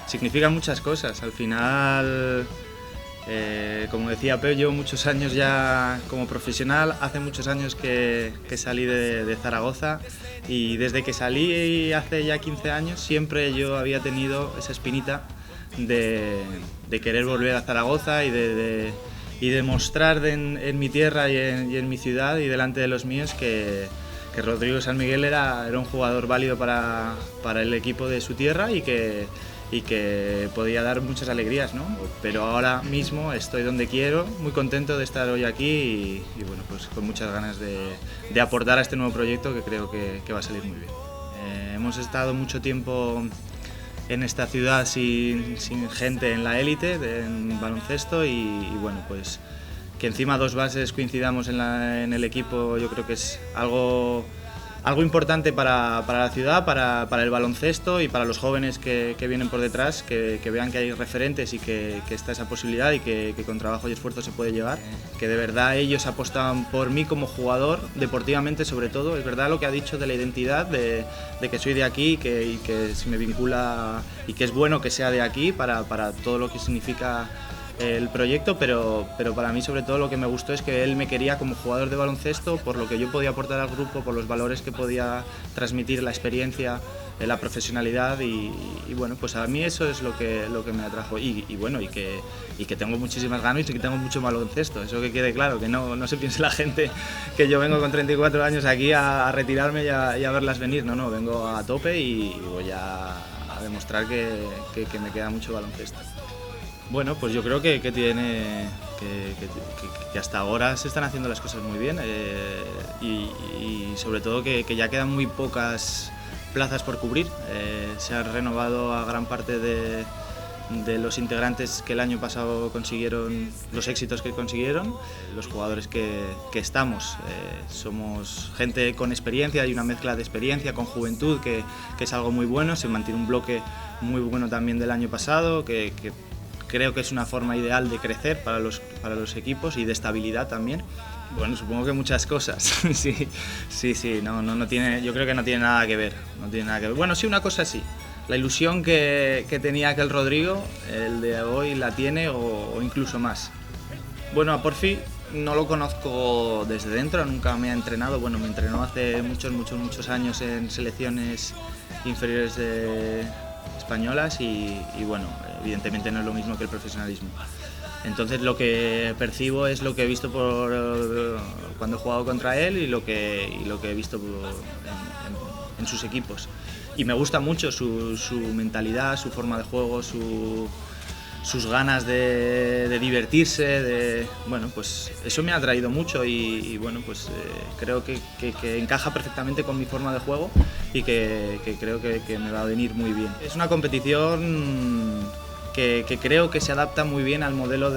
Significa muchas cosas. Al final, como decía Pep, llevo muchos años ya como profesional. Hace muchos años que salí de Zaragoza, y desde que salí hace ya 15 años siempre yo había tenido esa espinita de querer volver a Zaragoza y de mostrar en mi tierra y en mi ciudad y delante de los míos que Rodrigo San Miguel era un jugador válido para el equipo de su tierra y que podía dar muchas alegrías, ¿no? Pero ahora mismo estoy donde quiero, muy contento de estar hoy aquí y bueno, pues con muchas ganas de aportar a este nuevo proyecto que creo que va a salir muy bien. Hemos estado mucho tiempo en esta ciudad sin gente en la élite, en baloncesto y bueno, pues que encima dos bases coincidamos en el equipo, yo creo que es algo importante para la ciudad, para el baloncesto y para los jóvenes que vienen por detrás, que vean que hay referentes y que está esa posibilidad y que con trabajo y esfuerzo se puede llegar. Que de verdad ellos apostaban por mí como jugador, deportivamente sobre todo. Es verdad lo que ha dicho de la identidad, de que soy de aquí y que se me vincula y que es bueno que sea de aquí para todo lo que significa el proyecto, pero para mí sobre todo lo que me gustó es que él me quería como jugador de baloncesto por lo que yo podía aportar al grupo, por los valores que podía transmitir, la experiencia, la profesionalidad y bueno, pues a mí eso es lo que me atrajo y bueno, y que tengo muchísimas ganas y que tengo mucho baloncesto, eso que quede claro, que no se piense la gente que yo vengo con 34 años aquí a retirarme y a verlas venir, no, vengo a tope y voy a demostrar que me queda mucho baloncesto. Bueno, pues yo creo que hasta ahora se están haciendo las cosas muy bien y sobre todo que ya quedan muy pocas plazas por cubrir. Se han renovado a gran parte de los integrantes que el año pasado consiguieron los éxitos que consiguieron. Los jugadores que estamos somos gente con experiencia, hay una mezcla de experiencia con juventud que es algo muy bueno. Se mantiene un bloque muy bueno también del año pasado que creo que es una forma ideal de crecer para los equipos y de estabilidad también. Bueno, supongo que muchas cosas. sí, no tiene, yo creo que no tiene nada que ver. Bueno, sí, una cosa sí. La ilusión que tenía aquel Rodrigo, el de hoy la tiene o incluso más. Bueno, a Porfi no lo conozco desde dentro, nunca me ha entrenado. Bueno, me entrenó hace muchos años en selecciones inferiores españolas y bueno, evidentemente no es lo mismo que el profesionalismo. Entonces lo que percibo es lo que he visto cuando he jugado contra él y lo que he visto en sus equipos. Y me gusta mucho su mentalidad, su forma de juego, sus ganas de divertirse, bueno, pues eso me ha atraído mucho y bueno, pues creo que encaja perfectamente con mi forma de juego y que creo que me va a venir muy bien. Es una competición que creo que se adapta muy bien al modelo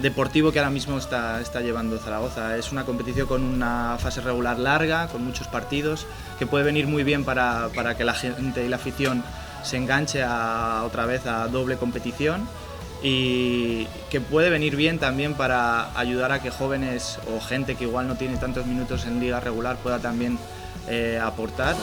deportivo que ahora mismo está llevando Zaragoza. Es una competición con una fase regular larga, con muchos partidos, que puede venir muy bien para que la gente y la afición se enganche otra vez a doble competición y que puede venir bien también para ayudar a que jóvenes o gente que igual no tiene tantos minutos en liga regular pueda también aportar.